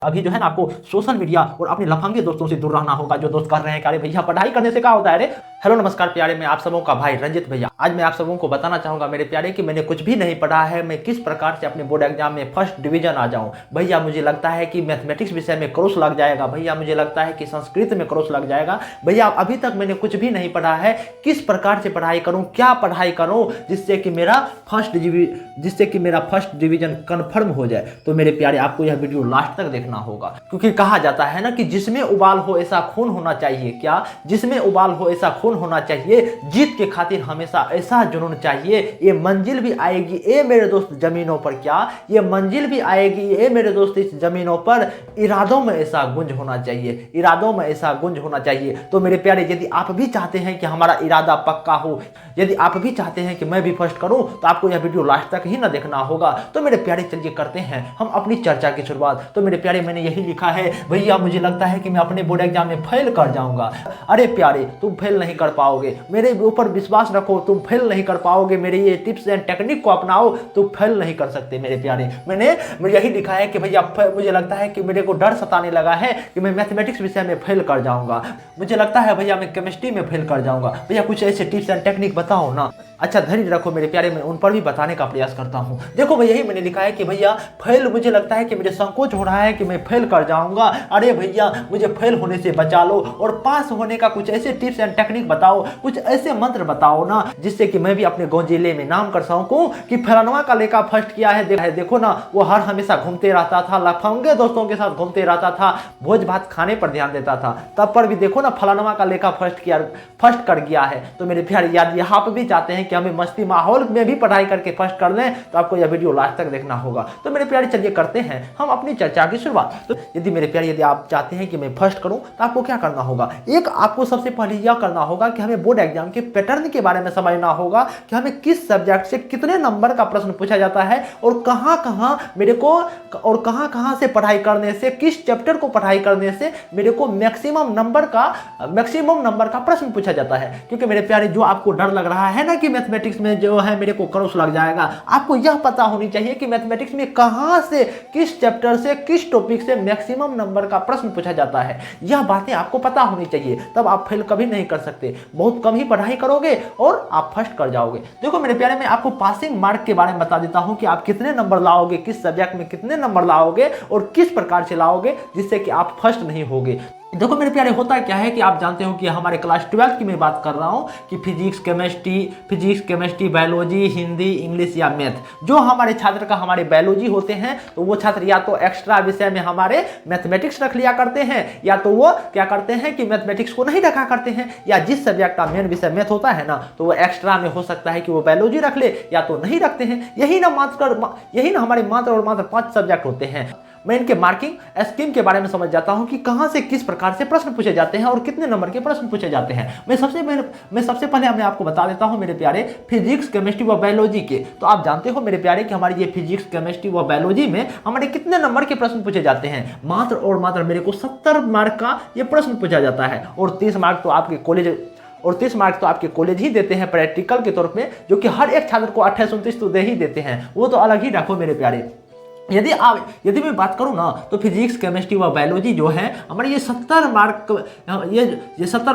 अभी जो है ना आपको सोशल मीडिया और अपने लफंगे दोस्तों से दूर रहना होगा, जो दोस्त कर रहे हैं कि अरे भैया पढ़ाई करने से क्या होता है। अरे हेलो नमस्कार प्यारे, मैं आप सबों का भाई रंजित भैया। आज मैं आप सबों को बताना चाहूंगा मेरे प्यारे कि मैंने कुछ भी नहीं पढ़ा है, मैं किस प्रकार से अपने बोर्ड एग्जाम में फर्स्ट डिवीजन आ जाऊं। भैया मुझे लगता है कि मैथमेटिक्स विषय में क्रॉस लग जाएगा, भैया मुझे लगता है कि संस्कृत में क्रॉस लग जाएगा। भैया अभी तक मैंने कुछ भी नहीं पढ़ा है, किस प्रकार से पढ़ाई करूँ, क्या पढ़ाई करूँ जिससे कि मेरा फर्स्ट डिवीजन कन्फर्म हो जाए। तो मेरे प्यारे आपको यह वीडियो लास्ट तक देखना होगा, क्योंकि कहा जाता है ना कि जिसमें उबाल हो ऐसा खून होना चाहिए। क्या जिसमें उबाल हो ऐसा खून होना चाहिए, जीत के खातिर हमेशा ऐसा जुनून चाहिए। ये मंजिल भी आएगी ए मेरे दोस्त जमीनों पर, क्या ये मंजिल भी आएगी ए मेरे दोस्त इस जमीनों पर। इरादों में ऐसा गुंज होना चाहिए, इरादों में ऐसा गुंज होना चाहिए। तो मेरे प्यारे यदि आप भी चाहते हैं कि हमारा इरादा पक्का हो, यदि आप भी चाहते हैं कि मैं भी फर्स्ट करूं, तो आपको यह वीडियो लास्ट तक ही ना देखना होगा। तो मेरे प्यारे चलिए करते हैं हम अपनी चर्चा की शुरुआत। तो मेरे प्यारे मैंने यही लिखा है, भैया मुझे लगता है कि मैं अपने बोर्ड एग्जाम में फेल कर जाऊंगा। अरे प्यारे तुम फेल नहीं कर पाओगे, मेरे ऊपर विश्वास रखो, तुम फेल नहीं कर पाओगे। मेरे ये टिप्स एंड टेक्निक को अपनाओ, तुम फेल नहीं कर सकते मेरे प्यारे। मैंने यही लिखा है कि भैया मुझे लगता है कि मेरे को डर सताने लगा है कि मैं मैथमेटिक्स विषय में फेल कर जाऊंगा। मुझे लगता है भैया मैं केमिस्ट्री में फेल कर जाऊंगा। भैया कुछ ऐसे टिप्स एंड टेक्निक बताओ ना। अच्छा धैर्य रखो मेरे प्यारे, मैं उन पर भी बताने का प्रयास करता हूँ। देखो भैया यही मैंने लिखा है कि भैया फेल मुझे लगता है कि मुझे संकोच हो रहा है कि मैं फेल कर जाऊंगा। अरे भैया मुझे फेल होने से बचा लो और पास होने का कुछ ऐसे टिप्स एंड टेक्निक बताओ, कुछ ऐसे मंत्र बताओ ना जिससे कि मैं भी अपने गाँव जिले में नाम कर सकूं कि फलानवा का लेखा फर्स्ट किया है। देखो ना वो हर हमेशा घूमते रहता था, लफंगे दोस्तों के साथ घूमते रहता था, भोज भात खाने पर ध्यान देता था, तब पर भी देखो ना फलानवा का लेखा फर्स्ट कर गया है। तो मेरे प्यारे याद यहाँ आप भी चाहते हैं कि हमें मस्ती माहौल में भी पढ़ाई करके फर्स्ट कर लें, तो आपको यह वीडियो लास्ट तक देखना होगा। तो मेरे प्यारे चलिए करते हैं हम अपनी चर्चा की शुरुआत। तो यदि मेरे प्यारे यदि आप चाहते हैं कि मैं फर्स्ट करूं, तो आपको क्या करना होगा। एक आपको सबसे पहले यह करना होगा कि हमें बोर्ड एग्जाम के पैटर्न के बारे में समझना होगा कि हमें किस सब्जेक्ट से कितने नंबर का प्रश्न पूछा जाता है और कहां से पढ़ाई करने से, किस चैप्टर को पढ़ाई करने से मेरे को मैक्सिमम नंबर का प्रश्न पूछा जाता है। क्योंकि मेरे प्यारे जो आपको डर लग रहा है ना कि मैथमेटिक्स में जो है मेरे को क्रॉस लग जाएगा, आपको यह पता होनी चाहिए कि मैथमेटिक्स में कहां से, किस चैप्टर से, किस टॉपिक से मैक्सिमम नंबर का प्रश्न पूछा जाता है। यह बातें आपको पता होनी चाहिए, तब आप फेल कभी नहीं कर सकते। बहुत कम ही पढ़ाई करोगे और आप फर्स्ट कर जाओगे। देखो मेरे प्यारे मैं आपको पासिंग मार्क के बारे में बता देता हूं कि आप कितने नंबर लाओगे, किस सब्जेक्ट में कितने नंबर लाओगे और किस प्रकार से लाओगे जिससे कि आप फर्स्ट नहीं होगे। देखो मेरे प्यारे होता क्या है कि आप जानते हो कि हमारे क्लास 12 की मैं बात कर रहा हूँ कि physics chemistry biology, Hindi, English या मैथ, जो हमारे छात्र का हमारे बायोलॉजी होते हैं तो वो छात्र या तो एक्स्ट्रा विषय में हमारे मैथमेटिक्स रख लिया करते हैं, या तो वो क्या करते हैं कि मैथमेटिक्स को नहीं रखा करते हैं, या जिस सब्जेक्ट का मेन विषय मैथ होता है ना तो वो एक्स्ट्रा में हो सकता है कि वो बायोलॉजी रख ले या तो नहीं रखते हैं। यही ना हमारे मात्र और मात्र 5 सब्जेक्ट होते हैं। मैं इनके मार्किंग स्कीम के बारे में समझ जाता हूं कि कहां से किस प्रकार से प्रश्न पूछे जाते हैं और कितने नंबर के प्रश्न पूछे जाते हैं। मैं सबसे पहले मैं आपको बता देता हूं मेरे प्यारे फिजिक्स केमिस्ट्री व बायोलॉजी के। तो आप जानते हो मेरे प्यारे कि हमारी ये फिजिक्स केमिस्ट्री व बायोलॉजी में हमारे कितने नंबर के प्रश्न पूछे जाते हैं। मात्र और मात्र मेरे को 70 मार्क का ये प्रश्न पूछा जाता है और 30 मार्क तो आपके कॉलेज ही देते हैं प्रैक्टिकल के तौर पे, जो कि हर एक छात्र को 28-29 तो दे ही देते हैं, वो तो अलग ही रखो मेरे प्यारे। यदि मैं बात करूं ना तो फिजिक्स केमिस्ट्री व बायोलॉजी जो है हमारे ये 70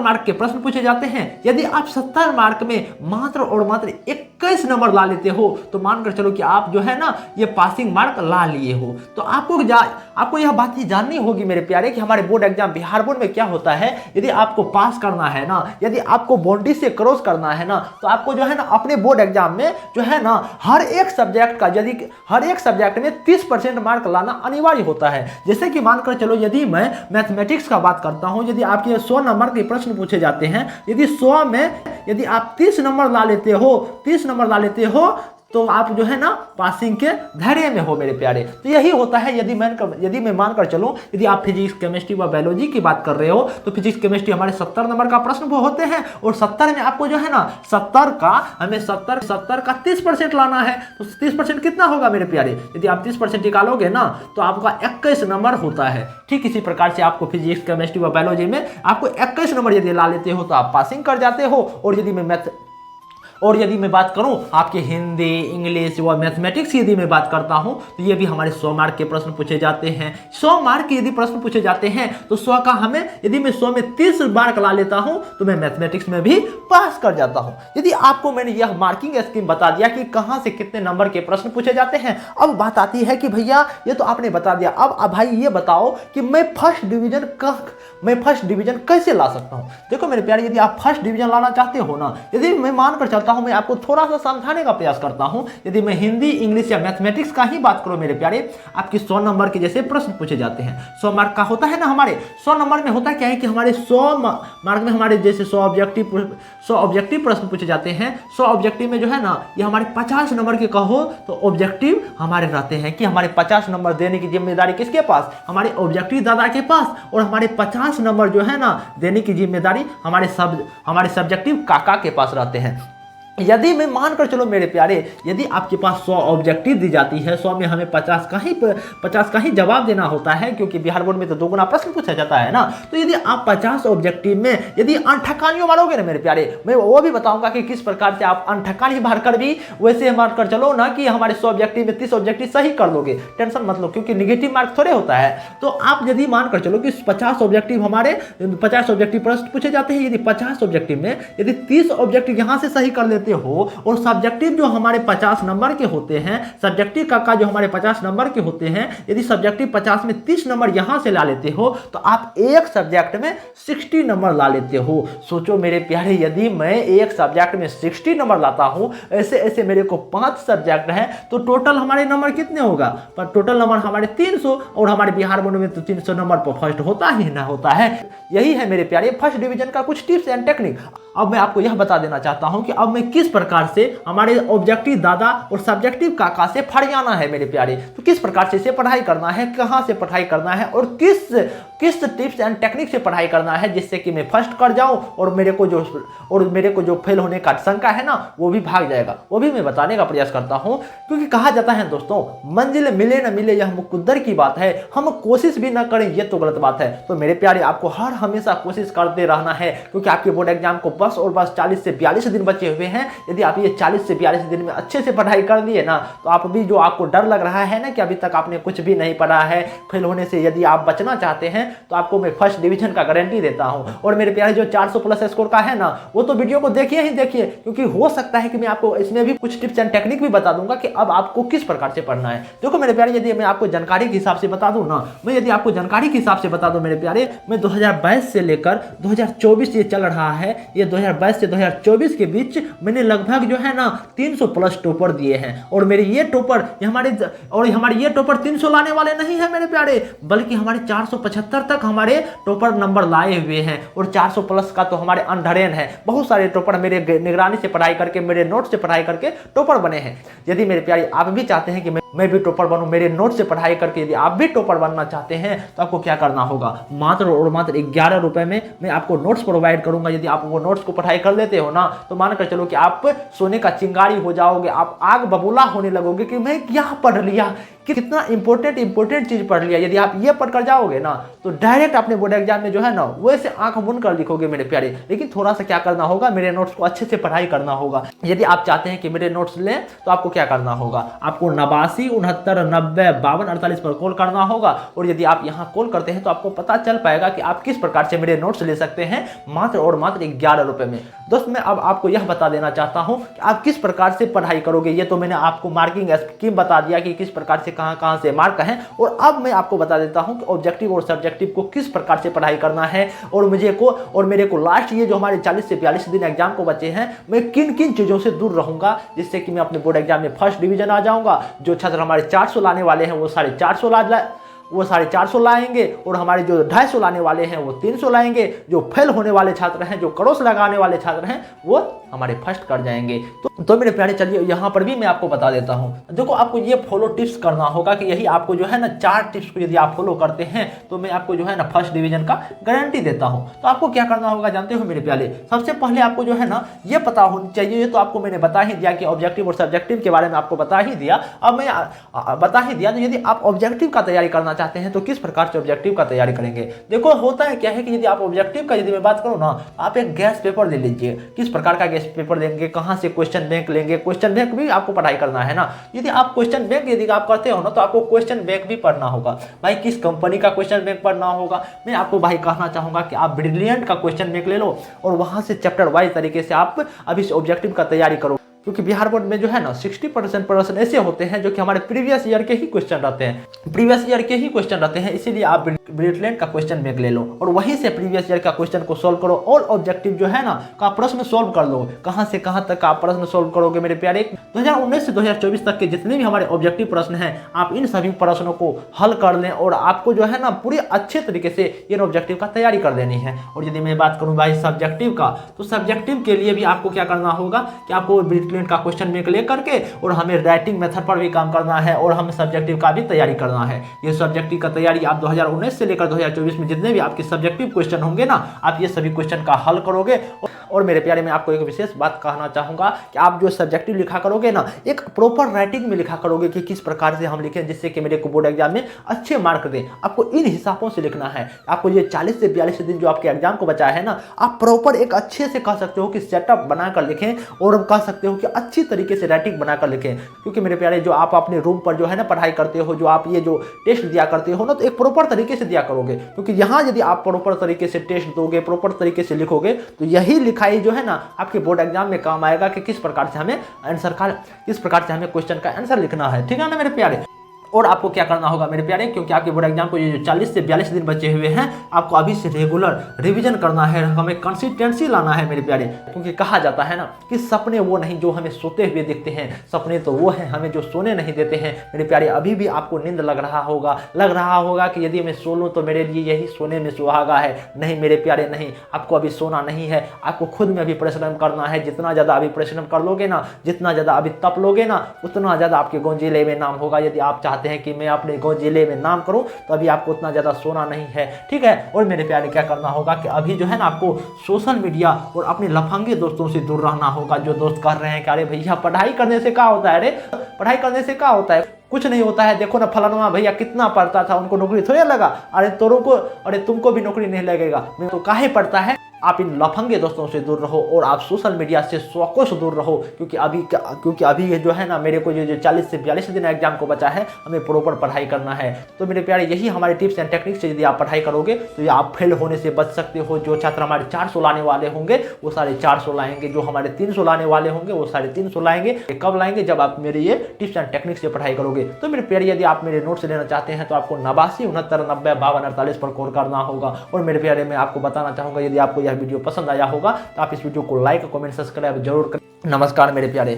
मार्क के प्रश्न पूछे जाते हैं। यदि आप 70 मार्क में मात्र और मात्र 21 नंबर ला लेते हो तो मानकर चलो कि आप जो है ना ये पासिंग मार्क ला लिए हो। तो आपको यह बात ही जाननी होगी मेरे प्यारे कि हमारे बोर्ड एग्जाम बिहार बोर्ड में क्या होता है। यदि आपको पास करना है ना, यदि आपको बाउंड्री से क्रॉस करना है ना, तो आपको जो है ना अपने बोर्ड एग्जाम में जो है ना हर एक सब्जेक्ट में 30% मार्क लाना अनिवार्य होता है। जैसे कि मानकर चलो यदि मैं मैथमेटिक्स का बात करता हूं, यदि आपके 100 नंबर के प्रश्न पूछे जाते हैं, यदि 100 में यदि आप 30 नंबर ला लेते हो तो आप जो है ना पासिंग के धैर्य में हो मेरे प्यारे। तो यही होता है। यदि मैं मानकर चलूं, यदि आप फिजिक्स केमिस्ट्री व बायोलॉजी की बात कर रहे हो तो फिजिक्स केमिस्ट्री हमारे 70 नंबर का प्रश्न वो होते हैं और 70 में आपको जो है ना 70 का 30% लाना है। तो 30% कितना होगा मेरे प्यारे, यदि आप 30% निकालोगे ना तो आपका 21 नंबर होता है। ठीक इसी प्रकार से आपको फिजिक्स केमिस्ट्री व बायोलॉजी में आपको 21 नंबर यदि ला लेते हो तो आप पासिंग कर जाते हो। और यदि मैं बात करूं आपके हिंदी, इंग्लिश व मैथमेटिक्स की यदि मैं बात करता हूं तो ये भी हमारे 100 मार्क के प्रश्न पूछे जाते हैं। 100 मार्क के यदि प्रश्न पूछे जाते हैं तो 100 का हमें यदि मैं 100 में 30 मार्क ला लेता हूं तो मैं मैथमेटिक्स में भी पास कर जाता हूं। यदि आपको मैंने यह मार्किंग स्कीम बता दिया कि कहां से कितने नंबर के प्रश्न पूछे जाते हैं, अब बात आती है कि भैया ये तो आपने बता दिया, अब भाई ये बताओ कि मैं फर्स्ट डिवीजन कैसे ला सकता हूं। देखो मेरे प्यारे, यदि आप फर्स्ट डिवीजन लाना चाहते हो ना, यदि मैं मानकर चलता हूं, मैं आपको थोड़ा सा समझाने का प्रयास करता हूं। यदि मैं हिंदी, इंग्लिश या मैथमेटिक्स का ही बात करूं मेरे प्यारे, आपके 100 नंबर के जैसे प्रश्न पूछे जाते हैं। 100 मार्क का होता है ना, हमारे 100 नंबर में होता क्या है कि हमारे 100 मार्क में हमारे जैसे 100 ऑब्जेक्टिव प्रश्न पूछे जाते हैं। 100 ऑब्जेक्टिव में जो है ना, ये हमारे 50 नंबर के कहो तो ऑब्जेक्टिव हमारे रहते हैं कि हमारे 50 नंबर देने की जिम्मेदारी किसके पास, हमारे ऑब्जेक्टिव दादा के पास, और हमारे 50 नंबर जो है ना देने की जिम्मेदारी हमारे सब्जेक्टिव काका के पास रहते हैं। यदि मैं मानकर चलो मेरे प्यारे, यदि आपके पास 100 ऑब्जेक्टिव दी जाती है, 100 में हमें 50 का ही जवाब देना होता है, क्योंकि बिहार बोर्ड में तो 2 गुना प्रश्न पूछा जाता है ना। तो यदि आप 50 ऑब्जेक्टिव में यदि अनठकानियों मारोगे ना मेरे प्यारे, मैं वो भी बताऊंगा कि किस प्रकार से आप अनठकानी मारकर भी वैसे मारकर चलो ना कि हमारे 100 ऑब्जेक्टिव में 30 ऑब्जेक्टिव सही कर लोगे, टेंशन मत लो, क्योंकि निगेटिव मार्क थोड़े होता है। तो आप यदि मानकर चलो कि 50 ऑब्जेक्टिव प्रश्न पूछे जाते हैं, यदि 50 ऑब्जेक्टिव में यदि 30 ऑब्जेक्टिव यहां से सही कर लेते हो, और सब्जेक्टिव जो हमारे 50 नंबर के होते हैं, सब्जेक्टिव का जो हमारे 50 नंबर के होते हैं, यदि सब्जेक्टिव 50 में 30 नंबर यहां से ला लेते हो तो आप एक सब्जेक्ट में 60 नंबर ला लेते हो। सोचो मेरे प्यारे, यदि मैं एक सब्जेक्ट में 60 नंबर लाता हूं, ऐसे ऐसे मेरे को 5 सब्जेक्ट हैं, तो टोटल हमारे नंबर कितने होगा, पर टोटल नंबर हमारे 300, और हमारे बिहार बोर्ड में तो 300 नंबर पर फर्स्ट होता ही ना होता है। यही है मेरे प्यारे फर्स्ट डिवीजन का कुछ टिप्स एंड टेक्निक। अब मैं आपको यह बता देना चाहता हूं कि अब मैं किस प्रकार से हमारे ऑब्जेक्टिव दादा और सब्जेक्टिव काका से फरियाना है मेरे प्यारे, तो किस प्रकार से इसे पढ़ाई करना है, कहां से पढ़ाई करना है, और किस टिप्स एंड टेक्निक से पढ़ाई करना है जिससे कि मैं फर्स्ट कर जाऊं और मेरे को जो फेल होने का शंका है ना वो भी भाग जाएगा, वो भी मैं बताने का प्रयास करता हूं। क्योंकि कहा जाता है दोस्तों, मंजिल मिले न मिले यह मुकद्दर की बात है, हम कोशिश भी ना करें ये तो गलत बात है। तो मेरे प्यारे, आपको हर हमेशा कोशिश करते रहना है, क्योंकि आपके बोर्ड एग्जाम को बस और बस 40 से 42 दिन बचे हुए हैं। यदि आप ये 40 से 42 दिन में अच्छे से पढ़ाई कर लिए ना, तो आप भी जो आपको डर लग रहा है ना कि अभी तक आपने कुछ भी नहीं पढ़ा है, फेल होने से यदि आप बचना चाहते हैं, तो आपको मैं फर्स्ट डिवीजन का गारंटी देता हूं। और मेरे प्यारे, जो 400 प्लस स्कोर का है ना, वो तो वीडियो को देखिए ही देखिए, क्योंकि हो सकता है कि मैं आपको इसमें भी कुछ टिप्स एंड टेक्निक भी बता दूंगा कि अब आपको किस प्रकार से पढ़ना है। देखो मेरे प्यारे, यदि मैं आपको जानकारी के हिसाब से बता दूं ना, यदि आपको जानकारी के हिसाब से बता दूं मेरे प्यारे, मैं 2022 से लेकर 2024 ये चल रहा है, ये 2022 से 2024 के बीच मैंने लगभग जो है ना 300 प्लस टॉपर दिए हैं। और मेरे ये टॉपर हमारे ये टॉपर 300 लाने वाले नहीं है मेरे प्यारे, बल्कि हमारे 475 तक हमारे टॉपर नंबर लाए हुए हैं। और 400 प्लस का तो हमारे अंडरएन है, बहुत सारे टॉपर मेरे निगरानी से पढ़ाई करके, मेरे नोट से पढ़ाई करके टॉपर बने हैं। यदि मेरे प्यारे आप भी चाहते हैं कि मैं भी टॉपर बनूं, मेरे नोट से पढ़ाई करके यदि आप भी टॉपर बनना चाहते हैं, तो आपको क्या करना होगा, मात्र और मात्र 11 रुपए में मैं आपको नोट्स प्रोवाइड करूंगा। यदि आप वो नोट्स को पढ़ाई कर लेते हो ना, तो मानकर चलो कि आप सोने का चिंगारी हो जाओगे, आप आग बबूला होने लगोगे कि मैं क्या पढ़ लिया, कितना इंपॉर्टेंट चीज पढ़ लिया। यदि आप ये पढ़कर जाओगे ना, तो डायरेक्ट अपने बोर्ड एग्जाम में जो है ना वैसे आंख मूंद कर लिखोगे मेरे प्यारे। लेकिन थोड़ा सा क्या करना होगा, मेरे नोट्स को अच्छे से पढ़ाई करना होगा। यदि आप चाहते हैं कि मेरे नोट्स लें, तो आपको क्या करना होगा, आपको 89 69 90 52 48 पर कॉल करना होगा। और यदि आप यहाँ कॉल करते हैं तो आपको पता चल पाएगा कि आप किस प्रकार से मेरे नोट्स ले सकते हैं, मात्र और मात्र 11 रुपए में। दोस्त, मैं अब आपको यह बता देना चाहता हूं कि आप किस प्रकार से पढ़ाई करोगे। ये तो मैंने आपको मार्किंग स्कीम बता दिया कि किस प्रकार से कहां से मार्क है, और अब मैं आपको बता देता हूं कि ऑब्जेक्टिव और सब्जेक्टिव को किस प्रकार से पढ़ाई करना है। और मेरे को लास्ट ये जो हमारे 40 से 42 दिन एग्जाम को बचे हैं, मैं किन किन चीजों से दूर रहूंगा जिससे कि मैं अपने बोर्ड एग्जाम में फर्स्ट डिवीजन आ जाऊंगा। जो छात्र हमारे 400 लाने वाले हैं वो 450 लाएंगे, और हमारे जो 250 लाने वाले हैं वो 300 लाएंगे। जो फेल होने वाले छात्र हैं, जो क्रॉस लगाने वाले छात्र हैं, वो हमारे फर्स्ट कर जाएंगे। तो मेरे प्यारे, चलिए यहाँ पर भी मैं आपको बता देता हूँ। देखो, आपको ये फॉलो टिप्स करना होगा कि यही आपको जो है ना 4 टिप्स को यदि आप फॉलो करते हैं, तो मैं आपको जो है ना फर्स्ट डिवीजन का गारंटी देता हूँ। तो आपको क्या करना होगा जानते हो मेरे प्यारे, सबसे पहले आपको जो है ना ये पता होनी चाहिए, ये तो आपको मैंने बता ही दिया कि ऑब्जेक्टिव और सब्जेक्टिव के बारे में आपको बता ही दिया। अब मैं बता ही दिया, तो यदि आप ऑब्जेक्टिव का तैयारी करना चाहते हैं तो किस प्रकार से ऑब्जेक्टिव का तैयारी करेंगे। देखो, होता है क्या है कि यदि आप ऑब्जेक्टिव का यदि मैं बात करूं ना, आप एक गैस पेपर ले लीजिए। किस प्रकार का गैस टेस्ट पेपर देंगे, कहाँ से क्वेश्चन बैंक लेंगे, क्वेश्चन बैंक भी आपको पढ़ाई करना है ना। यदि आप क्वेश्चन बैंक यदि आप करते हो ना तो आपको क्वेश्चन बैंक भी पढ़ना होगा भाई, किस कंपनी का क्वेश्चन बैंक पढ़ना होगा। मैं आपको भाई कहना चाहूँगा कि आप ब्रिलियंट का क्वेश्चन बैंक ले लो और वहाँ से चैप्टर वाइज तरीके से आप अभी से ऑब्जेक्टिव का तैयारी करो, क्योंकि बिहार बोर्ड में जो है ना 60% प्रश्न ऐसे होते हैं जो कि हमारे प्रीवियस ईयर के ही क्वेश्चन रहते हैं, प्रीवियस ईयर के ही क्वेश्चन रहते हैं। इसीलिए आप ब्रिलियंट का क्वेश्चन बैंक ले लो और वहीं से प्रीवियस ईयर का क्वेश्चन को सोल्व करो। ऑल ऑब्जेक्टिव जो है ना का प्रश्न सोल्व कर लो, कहां से कहां तक आप प्रश्न सोल्व करोगे मेरे प्यारे। 2019 से 2024 तक के जितने भी हमारे ऑब्जेक्टिव प्रश्न हैं आप इन सभी प्रश्नों को हल कर लें और आपको जो है ना पूरी अच्छे तरीके से इन ऑब्जेक्टिव का तैयारी कर लेनी है। और यदि मैं बात करूं भाई सब्जेक्टिव का, तो सब्जेक्टिव के लिए भी आपको क्या करना होगा कि आपको ब्रिलियंट का क्वेश्चन बैंक लेकर के और हमें राइटिंग मेथड पर भी काम करना है और हमें सब्जेक्टिव का भी तैयारी करना है। ये सब्जेक्टिव का तैयारी आप 2019 से लेकर 2024 में जितने भी आपके सब्जेक्टिव क्वेश्चन होंगे ना, आप ये सभी क्वेश्चन का हल करोगे। और मेरे प्यारे मैं आपको एक विशेष बात कहना चाहूंगा कि आप जो सब्जेक्टिव लिखा करोगे ना, एक प्रॉपर राइटिंग में लिखा करोगे कि किस प्रकार से हम लिखें जिससे कि मेरे को बोर्ड एग्जाम में अच्छे मार्क दें। आपको इन हिसाबों से लिखना है। आपको ये 40 से 42 दिन जो आपके एग्जाम को बचा है ना, आप प्रॉपर एक अच्छे से कह सकते हो कि सेटअप बनाकर लिखें और कह सकते हो कि अच्छी तरीके से राइटिंग बनाकर लिखें। क्योंकि मेरे प्यारे जो आप अपने रूम पर जो है ना पढ़ाई करते हो, जो आप ये जो टेस्ट दिया करते हो ना, तो एक प्रॉपर तरीके से दिया करोगे। क्योंकि यहाँ यदि आप प्रॉपर तरीके से टेस्ट दोगे, प्रॉपर तरीके से लिखोगे, तो यही लिखाई जो है ना आपके बोर्ड एग्जाम में काम आएगा कि किस प्रकार से हमें हमें क्वेश्चन का आंसर लिखना है। ठीक है ना मेरे प्यारे। और आपको क्या करना होगा मेरे प्यारे, क्योंकि आपके बोर्ड एग्जाम को ये जो 40 से 42 दिन बचे हुए हैं, आपको अभी से रेगुलर रिवीजन करना है, हमें कंसिस्टेंसी लाना है मेरे प्यारे। क्योंकि कहा जाता है ना कि सपने वो नहीं जो हमें सोते हुए दिखते हैं, सपने तो वो हैं हमें जो सोने नहीं देते हैं। मेरे प्यारे अभी भी आपको नींद लग रहा होगा कि यदि मैं सो लूँ तो मेरे लिए यही सोने में सुहागा है। नहीं मेरे प्यारे नहीं, आपको अभी सोना नहीं है, आपको खुद में अभी परिश्रम करना है। जितना ज़्यादा अभी परिश्रम कर लोगे ना, जितना ज़्यादा अभी तप लोगे ना, उतना ज़्यादा आपके गाँव जिले में नाम होगा। यदि आप चाहते हैं कि मैं अपने गांव जिले में नाम करूं तो अभी आपको उतना ज्यादा सोना नहीं है। ठीक है। और मेरे प्यारे क्या करना होगा कि अभी जो है ना आपको सोशल मीडिया और अपने लफंगे दोस्तों से दूर रहना होगा। जो दोस्त कर रहे हैं कि अरे भैया पढ़ाई करने से क्या होता है, अरे पढ़ाई करने से क्या होता है, कुछ नहीं होता है। देखो ना फलाना भैया कितना पढ़ता था, उनको नौकरी थोड़ी लगा। अरे तुमको भी नौकरी नहीं लगेगा, तो काहे पढ़ता है। आप इन लफंगे दोस्तों से दूर रहो और आप सोशल मीडिया से सौकों से दूर रहो। क्योंकि अभी ये जो है ना मेरे को जो 40 से 42 दिन एग्जाम को बचा है, हमें प्रॉपर पढ़ाई करना है। तो मेरे प्यारे यही हमारे टिप्स एंड टेक्निक्स से यदि आप पढ़ाई करोगे तो ये आप फेल होने से बच सकते हो। जो छात्र हमारे 400 लाने वाले होंगे वो 450 लाएंगे, जो हमारे 300 लाने वाले होंगे वो 350 लाएंगे। कब लाएंगे, जब आप मेरे ये टिप्स एंड टेक्निक्स से पढ़ाई करोगे। तो मेरे प्यारे यदि आप मेरे नोट्स लेना चाहते हैं तो आपको 89 69 90 52 48 पर कॉल करना होगा। और मेरे प्यारे मैं आपको बताना चाहूँगा यदि आपको यह वीडियो पसंद आया होगा तो आप इस वीडियो को लाइक कमेंट सब्सक्राइब जरूर करें। नमस्कार मेरे प्यारे।